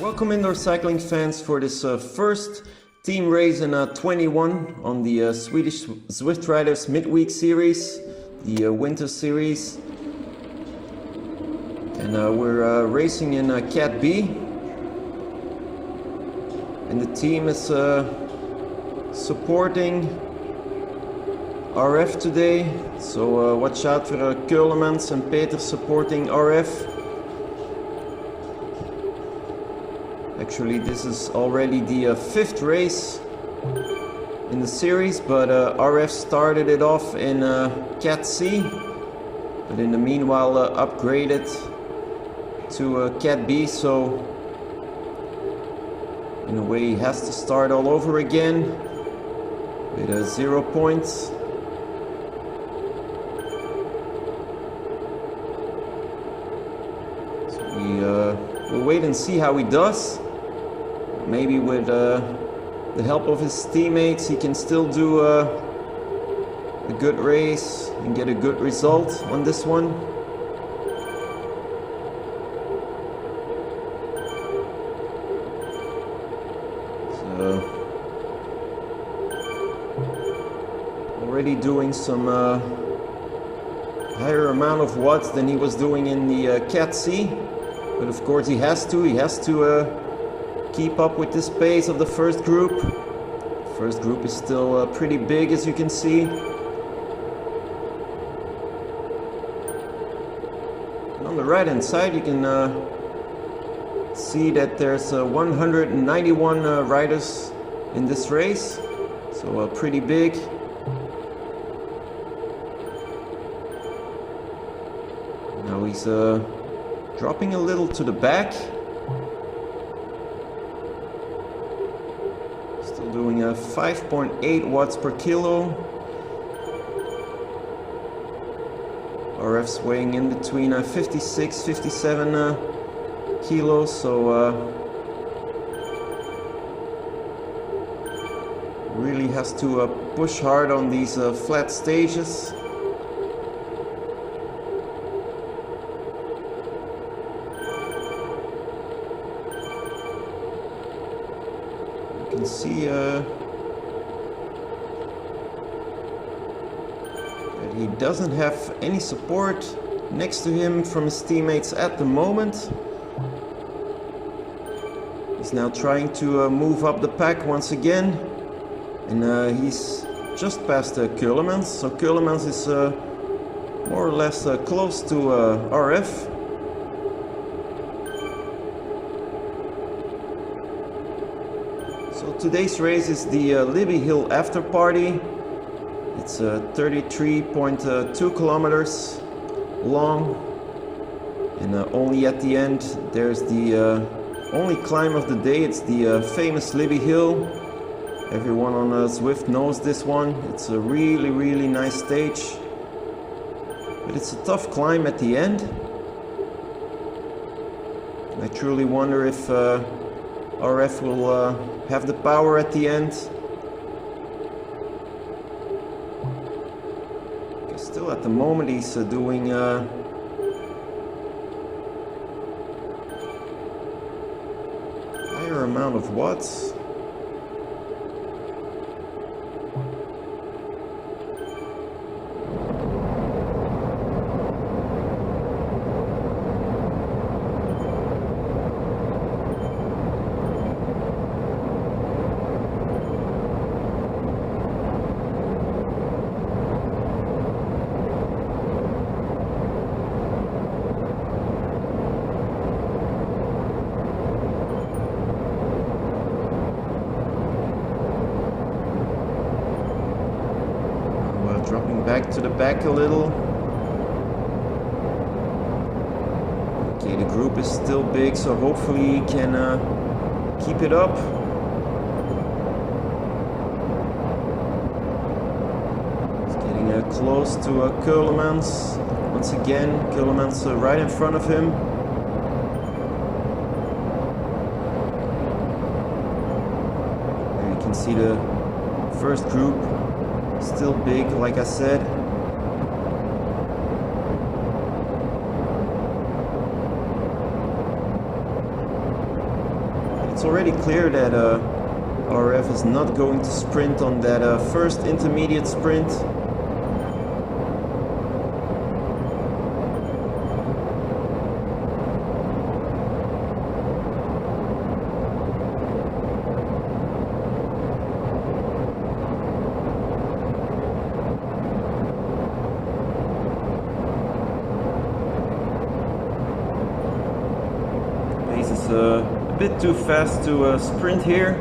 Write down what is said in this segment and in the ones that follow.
Welcome indoor cycling fans for this first team race in 21 on the Swedish Zwift Riders Midweek series, the winter series. And we're racing in Cat.B. And the team is supporting RF today. So watch out for Ceulemans and PEETERS supporting RF. Actually, this is already the fifth race in the series, but RF started it off in Cat.C, but in the meanwhile upgraded to cat.B, so in a way he has to start all over again with 0 points. So we'll wait and see how he does. Maybe with the help of his teammates he can still do a good race and get a good result on this one. So already doing some higher amount of watts than he was doing in the Cat.C, but of course he has to keep up with this pace of the first group. The first group is still pretty big, as you can see. And on the right hand side you can see that there's 191 riders in this race, so pretty big. Now he's dropping a little to the back. Doing 5.8 watts per kilo. RF's weighing in between 56, 57 kilos, so really has to push hard on these flat stages. You can see that he doesn't have any support next to him from his teammates at the moment. He's now trying to move up the pack once again, and he's just past Ceulemans, so Ceulemans is more or less close to RF. So today's race is the Libby Hill after party. It's 33.2 kilometers long, and only at the end there's the only climb of the day. It's the famous Libby Hill. Everyone on Zwift knows this one. It's a really nice stage, but it's a tough climb at the end. I truly wonder if RF will have the power at the end. Because still at the moment he's doing higher amount of watts. Dropping back to the back a little. Okay, the group is still big, so hopefully he can keep it up. He's getting close to Ceulemans. Once again, Ceulemans right in front of him. There you can see the first group. Still big, like I said. It's already clear that RF is not going to sprint on that first intermediate sprint. A bit too fast to sprint here.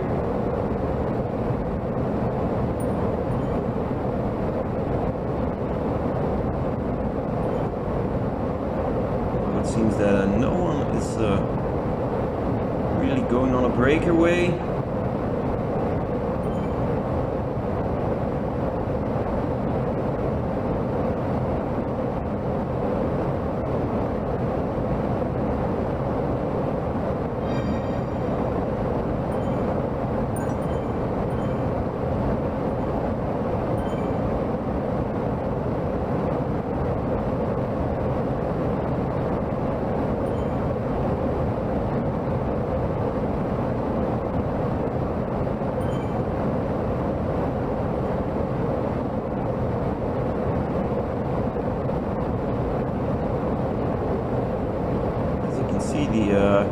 It seems that no one is really going on a breakaway. The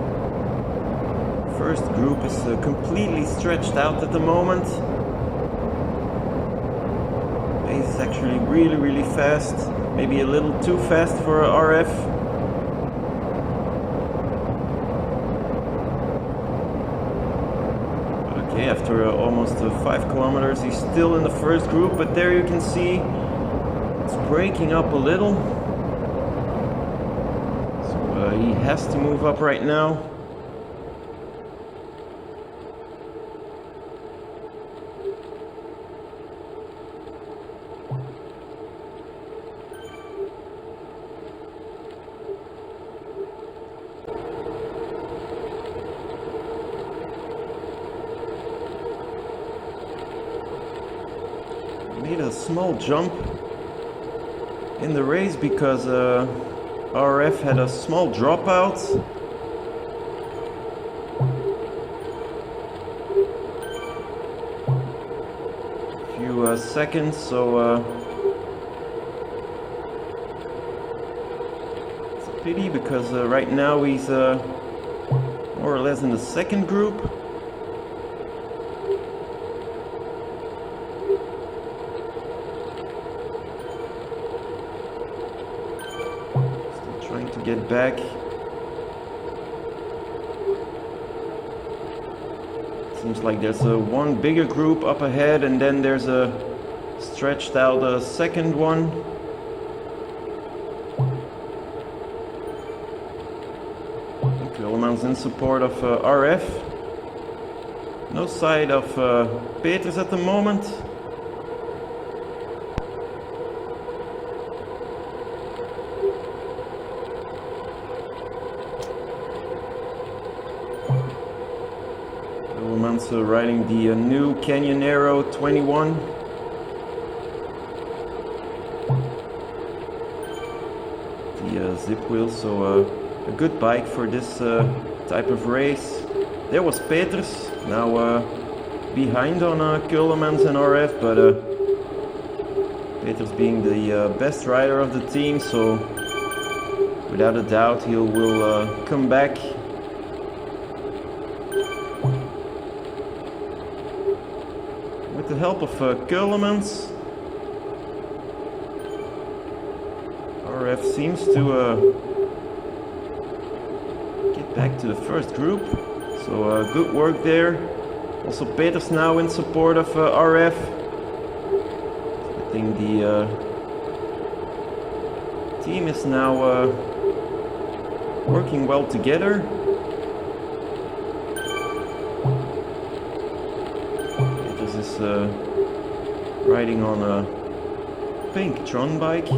first group is completely stretched out at the moment. Pace is actually really fast, maybe a little too fast for RF. Okay, after almost 5 kilometers he's still in the first group, but there you can see it's breaking up a little. He has to move up right now. Made a small jump in the race because RF had a small dropout. A few seconds, so it's a pity because right now he's more or less in the second group. Trying to get back. Seems like there's one bigger group up ahead, and then there's a stretched out second one. Ceulemans in support of RF. No sight of PEETERS at the moment. Ceulemans riding the new Canyonero 21. The zip wheel, so a good bike for this type of race. There was PEETERS, now behind on Ceulemans and RF, but PEETERS being the best rider of the team, so without a doubt he will come back. With the help of Ceulemans, RF seems to get back to the first group, so good work there. Also PEETERS now in support of RF. I think the team is now working well together. PEETERS is riding on a pink Tron bike.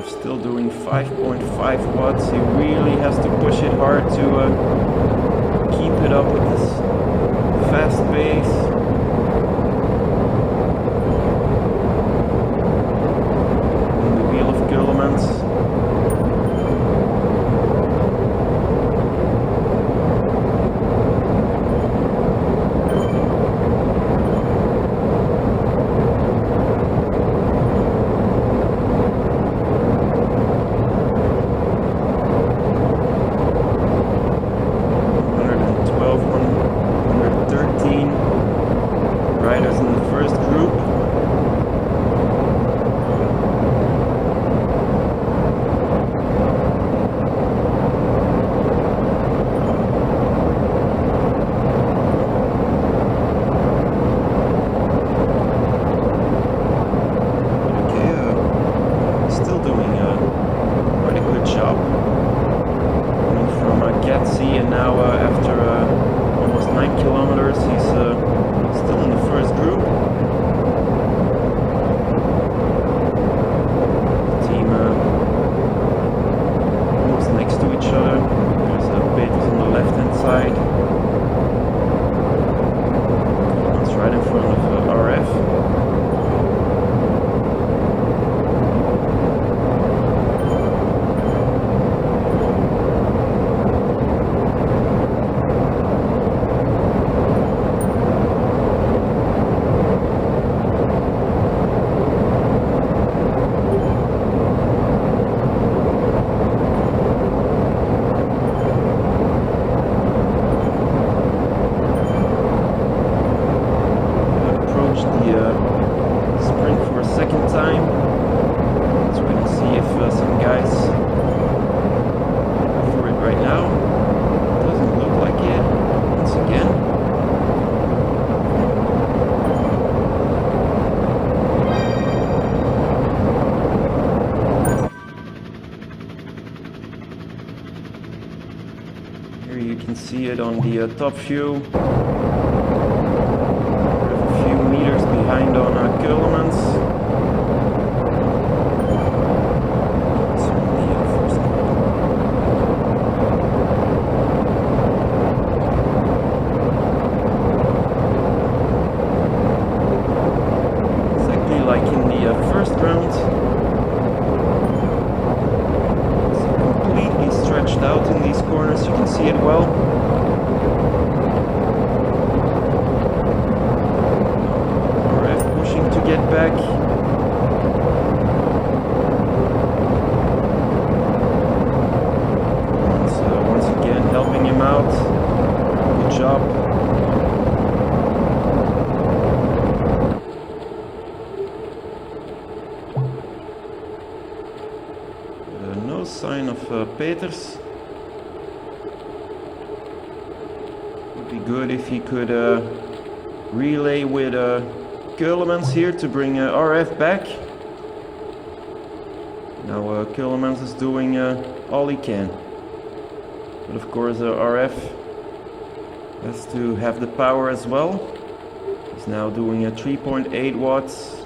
Still doing 5.5 watts. He really has to push it hard to keep it up with this fast pace. some guys for it right now. Doesn't look like it. Once again. Here you can see it on the top view. A few meters behind on Ceulemans. Out in these corners, you can see it well. RF pushing to get back. So once again helping him out. Good job. No sign of PEETERS. Good if he could relay with Ceulemans here to bring RF back. Now Ceulemans is doing all he can, but of course RF has to have the power as well. He's now doing 3.8 watts,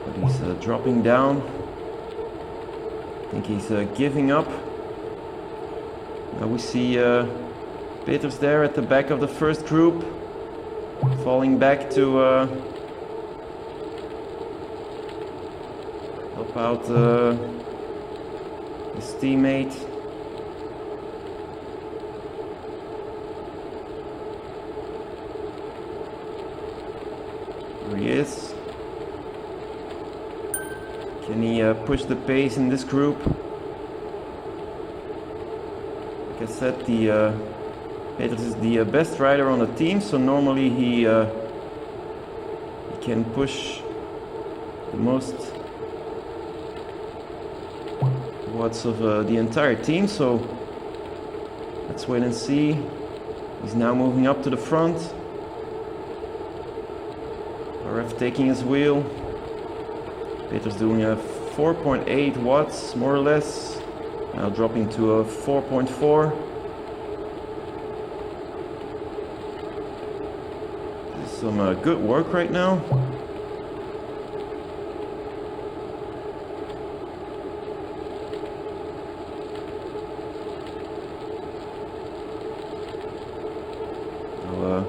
but he's dropping down. I think he's giving up. Now we see PEETERS there at the back of the first group, falling back to help out his teammate. Here he is. Can he push the pace in this group? Like I said, PEETERS is the best rider on the team, so normally he can push the most watts of the entire team, so let's wait and see. He's now moving up to the front. RF taking his wheel. PEETERS doing 4.8 watts, more or less. Now dropping to 4.4. Some good work right now. Now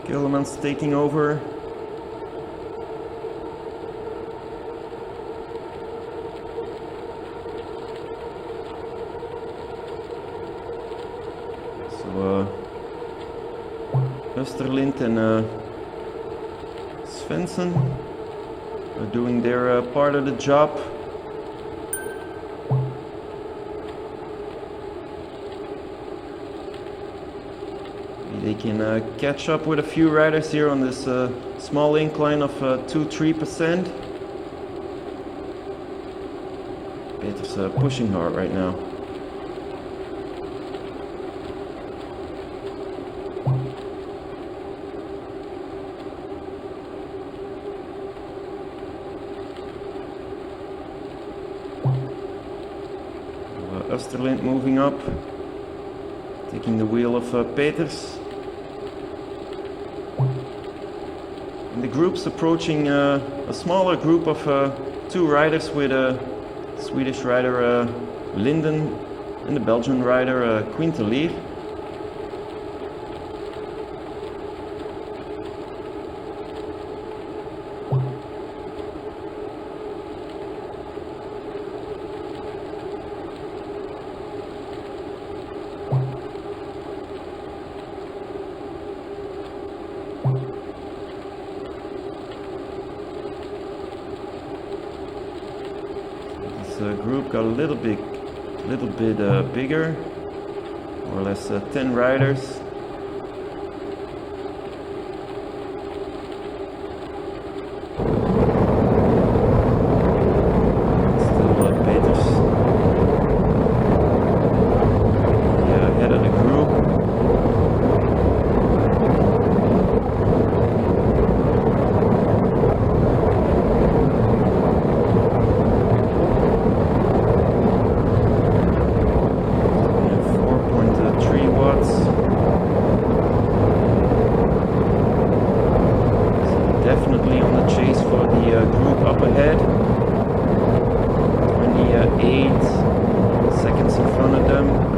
Ceulemans taking over. So Österlind and Svensson are doing their part of the job. Maybe they can catch up with a few riders here on this small incline of 2-3%. PEETERS pushing hard right now. Österlind moving up, taking the wheel of PEETERS. And the group's approaching a smaller group of 2 riders with a Swedish rider Linden and the Belgian rider Quintelier. Group got a little bit bigger, more or less 10 riders. up ahead. 28 seconds in front of them.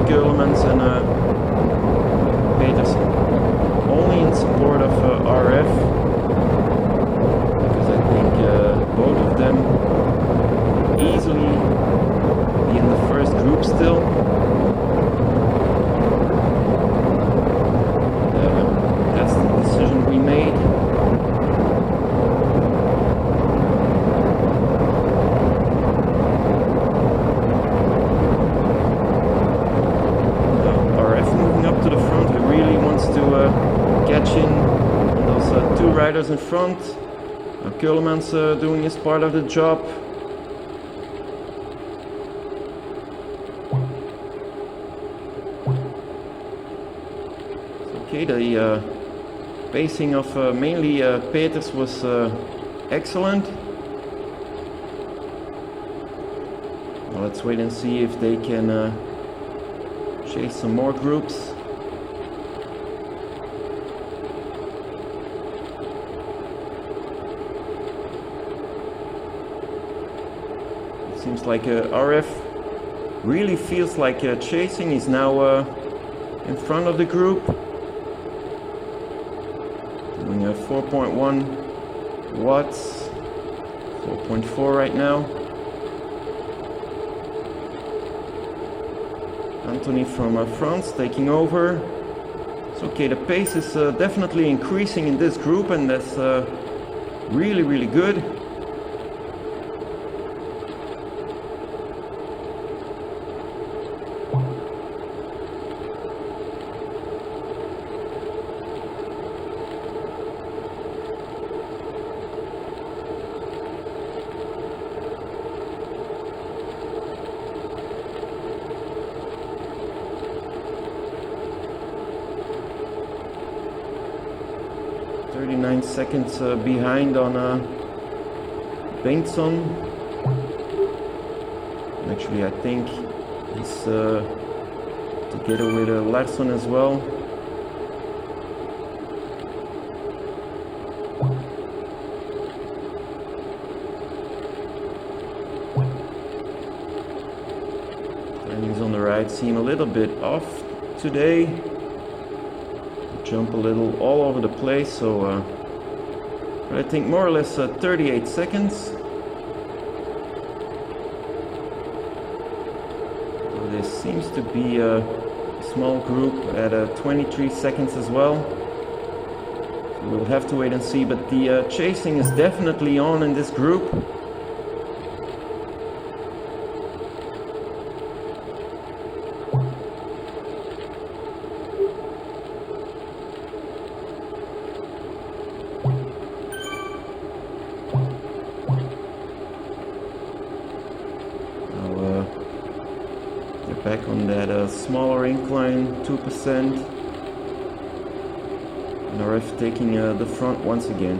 Ceulemans and PEETERS only in support of RF, because I think both of them easily be in the first group still. That's the decision we made. Two riders in front. Ceulemans doing his part of the job. Okay, the pacing of mainly PEETERS was excellent. Well, let's wait and see if they can chase some more groups. Seems like RF really feels like chasing. He's now in front of the group, doing a 4.1 watts, 4.4 right now. Anthony from France taking over. So okay, the pace is definitely increasing in this group, and that's really good. Seconds behind on Bengtsson. Actually, I think he's together with Larsson as well. Timings on the ride seem a little bit off today. Jump a little all over the place, so but I think more or less 38 seconds. So this seems to be Small group at 23 seconds as well. So we'll have to wait and see, but the chasing is definitely on in this group. Back on that smaller incline, 2%. And RF taking the front once again.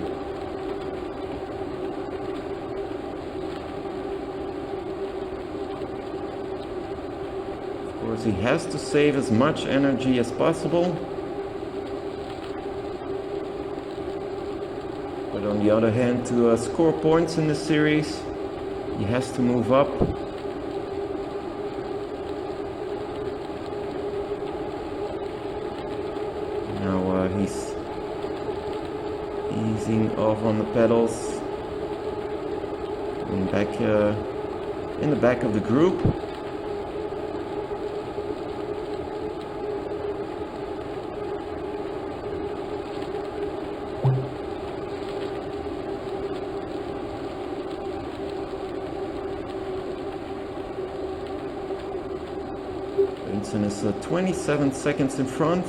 Of course, he has to save as much energy as possible. But on the other hand, to score points in the series, he has to move up. He's easing off on the pedals and back in the back of the group. Benson is 27 seconds in front.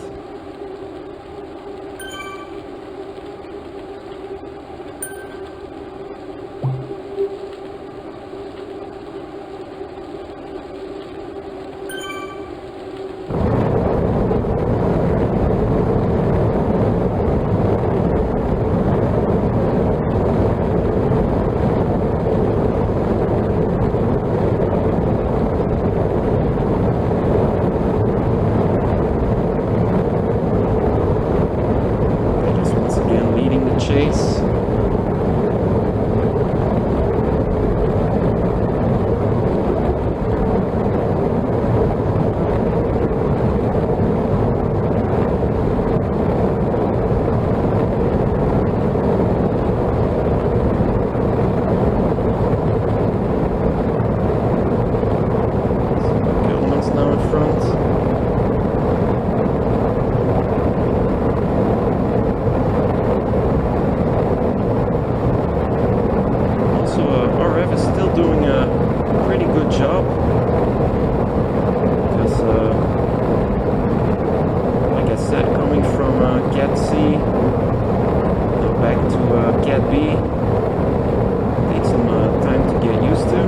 Cat.C, go back to cat.B, take some time to get used to.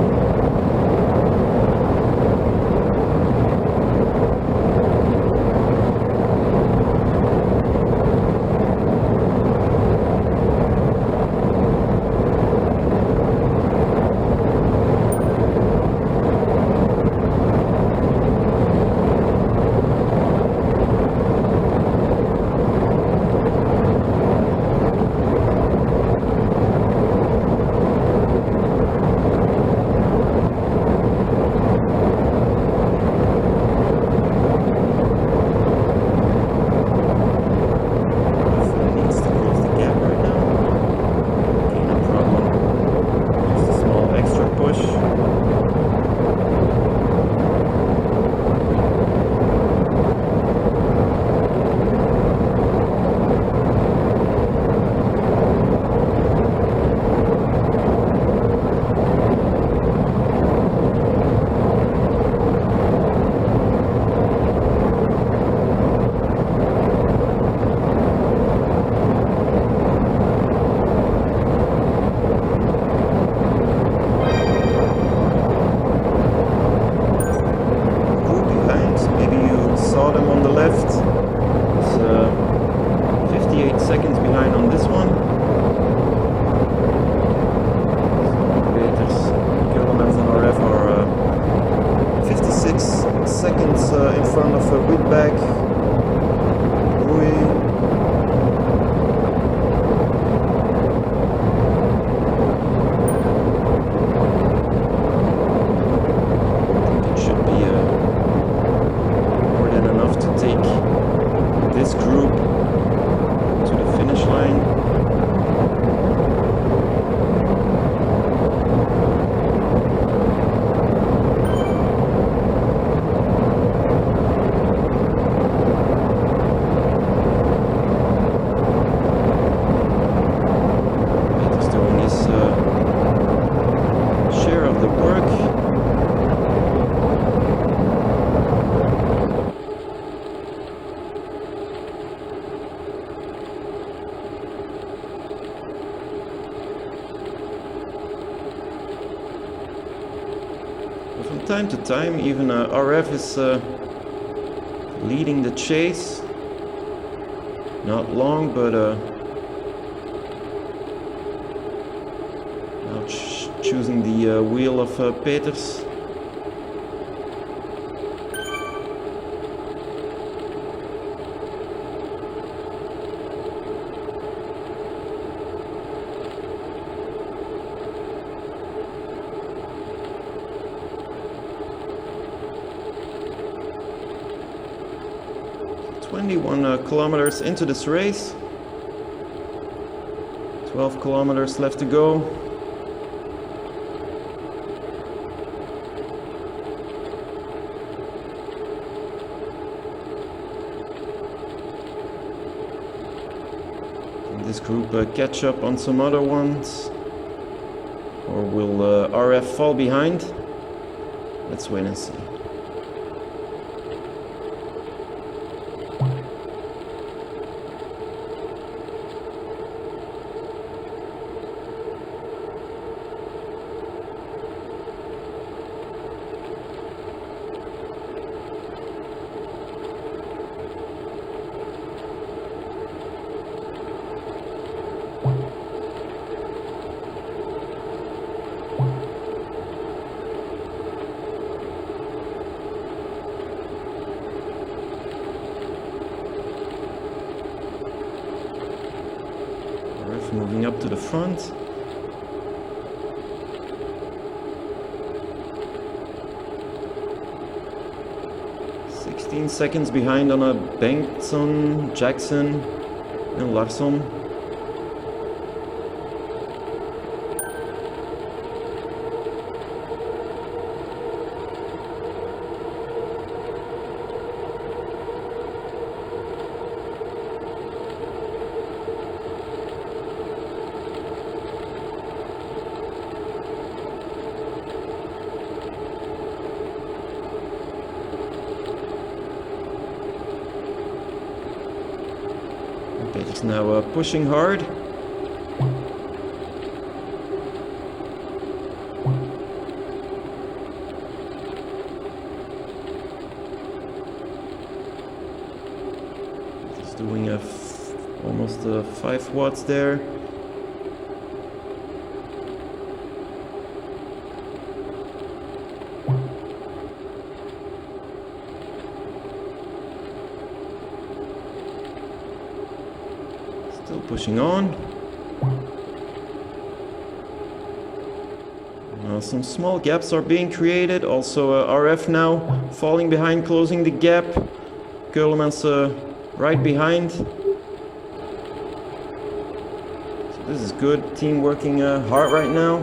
In front of Whitback, Louis. It should be more than enough to take this group to the finish line. time to time, even RF is leading the chase. Not long, but now choosing the wheel of PEETERS. Kilometers into this race. 12 kilometers left to go. Can this group catch up on some other ones? Or will RF fall behind? Let's wait and see. Moving up to the front. Seconds behind on a Bengtsson, Jackson and Larsson. PEETERS now pushing hard. He's doing almost 5 watts there. Still pushing on. Now some small gaps are being created. Also RF now falling behind, closing the gap. Ceulemans right behind. So this is good. Team working hard right now.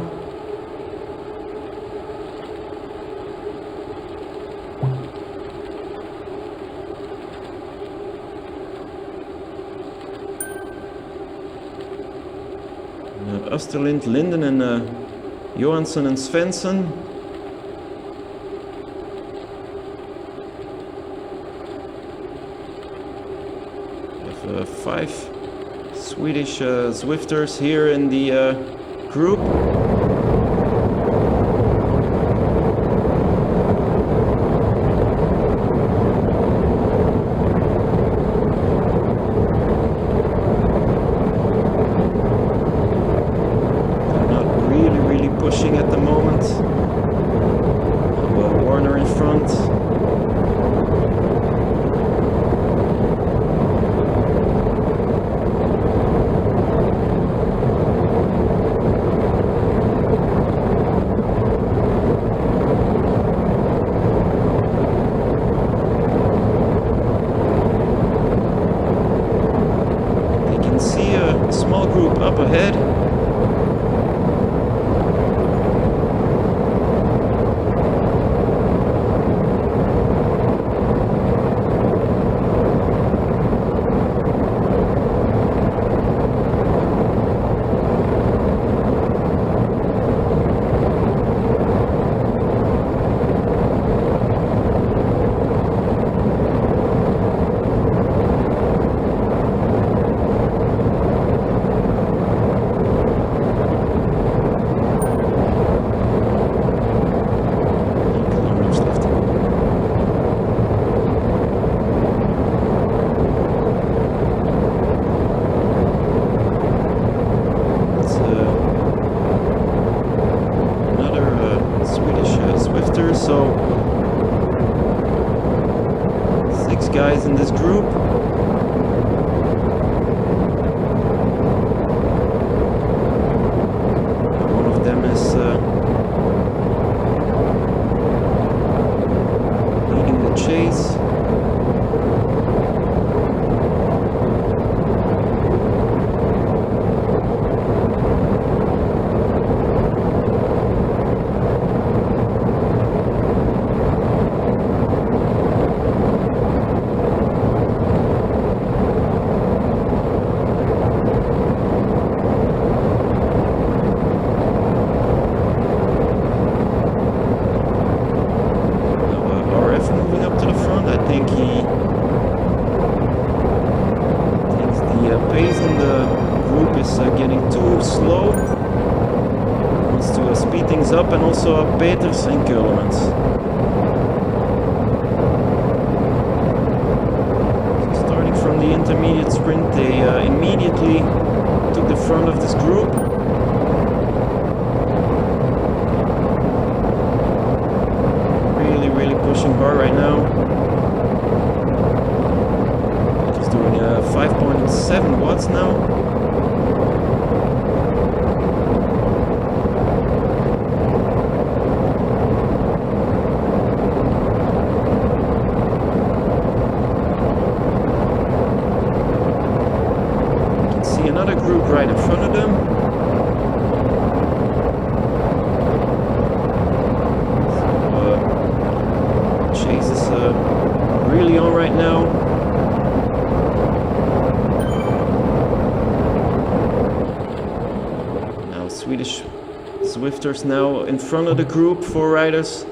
Österlind, Linden and Johansson and Svensson. We have 5 Swedish Zwifters here in the group. Pushing at the moment. Warner in front. You can see a small group up ahead. this group. One of them is leading the chase. Up and also PEETERS and Ceulemans. So starting from the intermediate sprint, they immediately took the front of this group. Really pushing hard right now. PEETERS doing 5.7 watts now. Right in front of them. So, chase is really on right now. Now Swedish Zwifters now in front of the group, 4 riders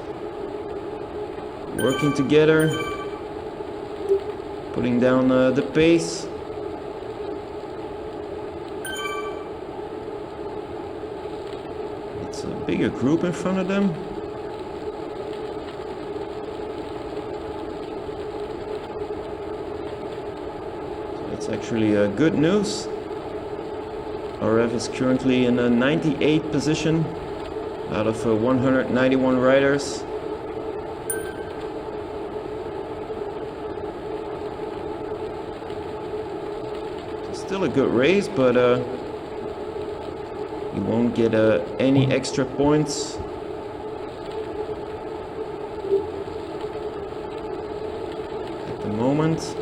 working together, putting down the pace. Bigger group in front of them. So that's actually good news. RF is currently in a 98th position out of 191 riders. So still a good race, but you won't get any extra points. At the moment.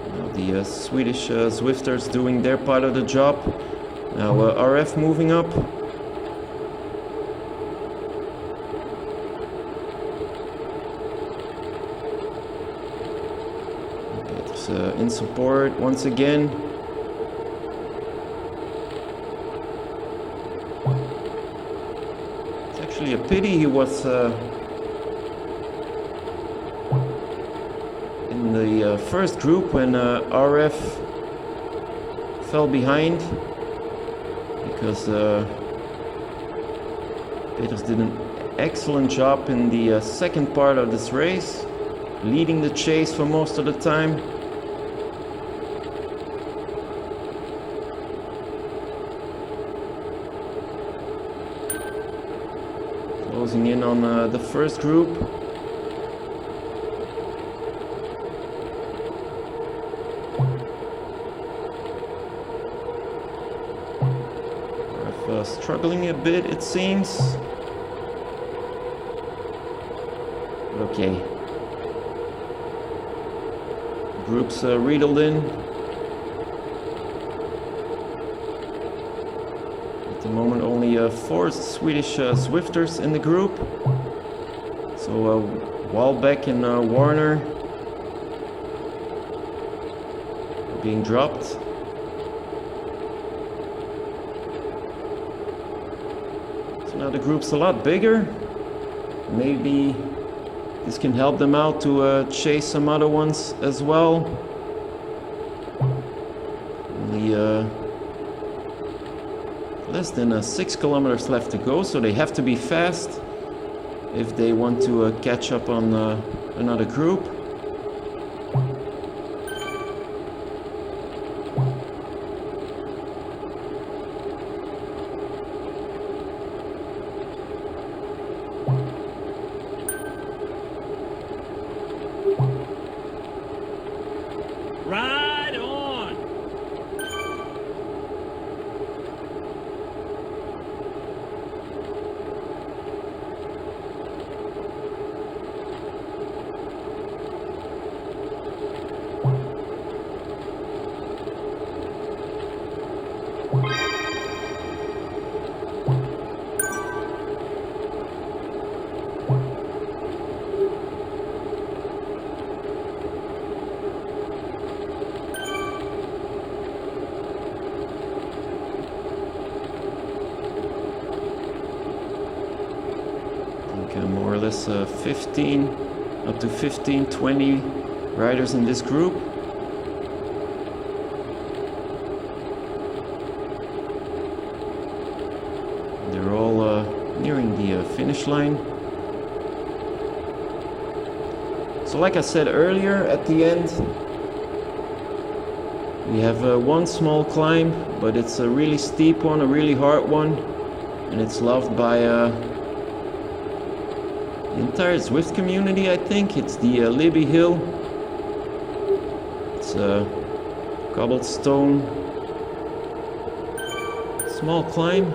Now the Swedish Zwifters doing their part of the job. Now RF moving up. In support once again. It's actually a pity he was in the first group when RF fell behind, because PEETERS did an excellent job in the second part of this race, leading the chase for most of the time. Closing in on the first group. RF struggling a bit, it seems. Okay. Groups riddled in. At the moment, only 4 Swedish Zwifters in the group. So Wallbeck and Warner are being dropped. So now the group's a lot bigger. Maybe this can help them out to chase some other ones as well. Only less than 6 kilometers left to go, so they have to be fast if they want to catch up on another group. like more or less 15, up to 15, 20 riders in this group. They're all nearing the finish line. So like I said earlier, at the end we have one small climb, but it's a really steep one, a really hard one, and it's loved by the entire Zwift community, I think. It's the Libby Hill. It's a cobblestone small climb,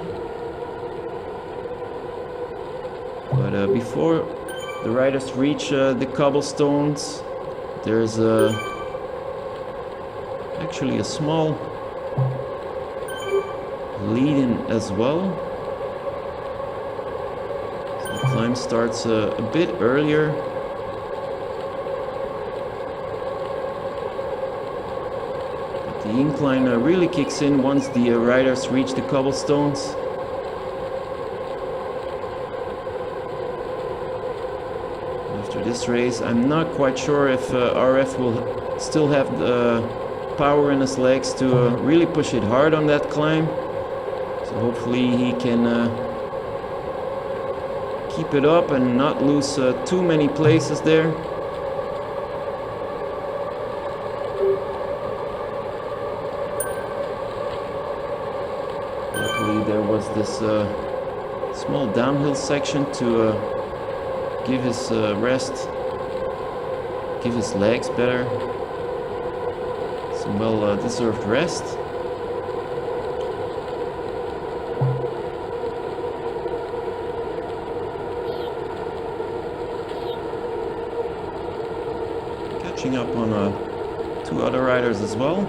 but before the riders reach the cobblestones, there's actually a small lead-in as well. So the climb starts a bit earlier. But the incline really kicks in once the riders reach the cobblestones. After this race, I'm not quite sure if RF will still have the power in his legs to really push it hard on that climb. So hopefully he can keep it up and not lose too many places there. Luckily there was this small downhill section to give his rest, give his legs better some well-deserved rest. Catching up on two other riders as well.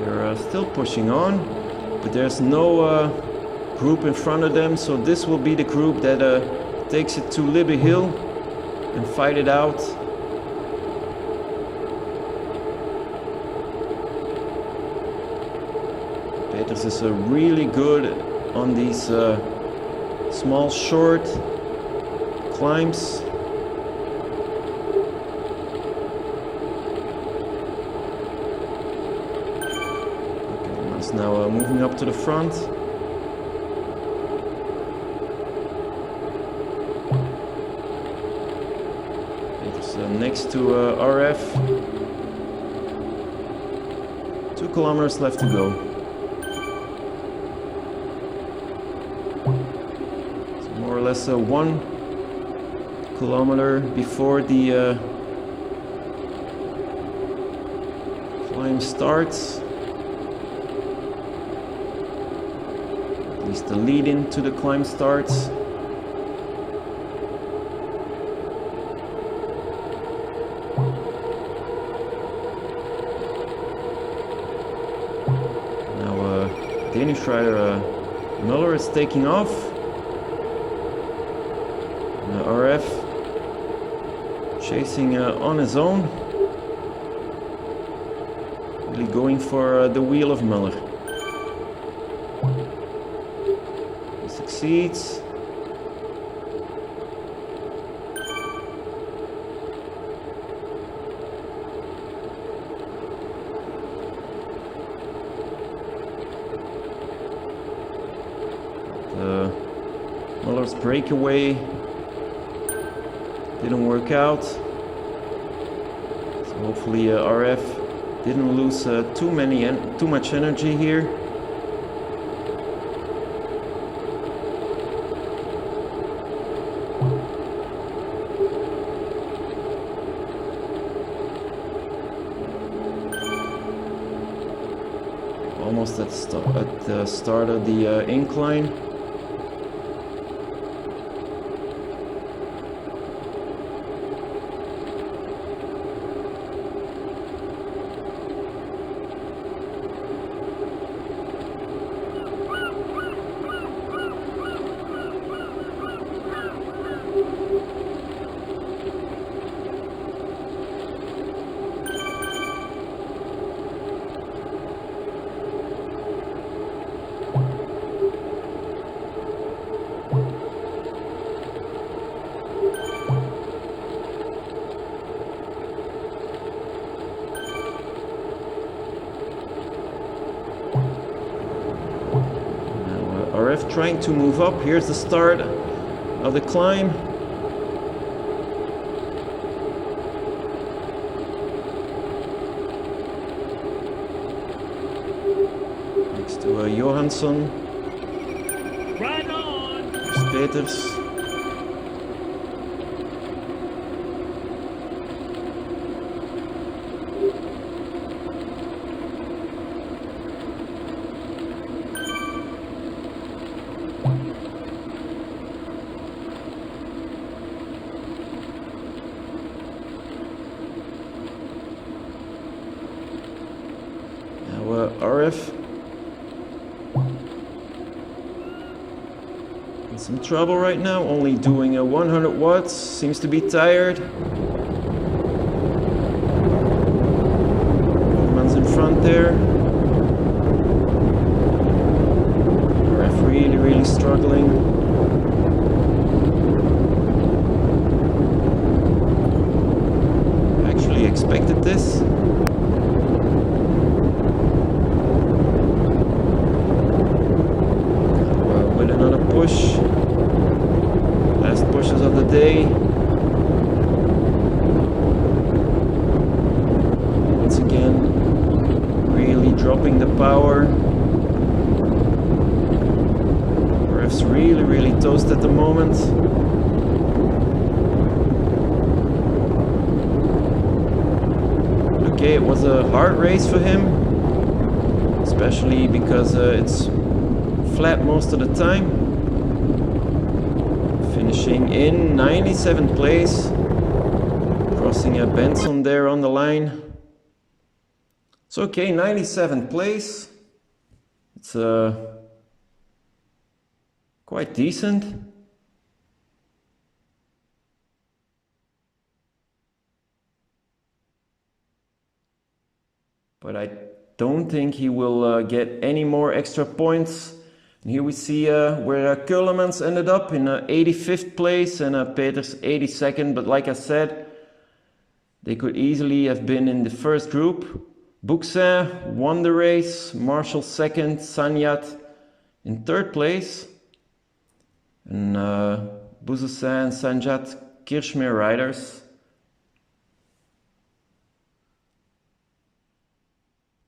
They're still pushing on, but there's no group in front of them, so this will be the group that takes it to Libby Hill and fight it out. PEETERS is really good on these small, short climbs. Okay, it's now moving up to the front. Next to RF. 2 kilometers left to go. So more or less 1 kilometer before the climb starts. At least the lead-in to the climb starts. Danish rider Muller is taking off. RF chasing on his own, really going for the wheel of Muller. He succeeds. Muller's breakaway didn't work out, so hopefully RF didn't lose too much energy here. Almost at the start of the incline. RF trying to move up. Here's the start of the climb. Next to Johansson. Right on. There's Peters. RF in some trouble right now, only doing a 100 watts, seems to be tired. Ceulemans in front there. RF really struggling. Actually expected this. Push. Last pushes of the day. Once again, really dropping the power. RF's really toast at the moment. Okay, it was a hard race for him, especially because it's flat most of the time. Finishing in 97th place, crossing a Benson there on the line. So okay, 97th place. It's quite decent. But I don't think he will get any more extra points. And here we see where Ceulemans ended up in 85th place and Peters 82nd. But like I said, they could easily have been in the first group. Buxin won the race, Marshall second, Sanyat in third place. And Bouzessin and Sanjat Kirchmeier riders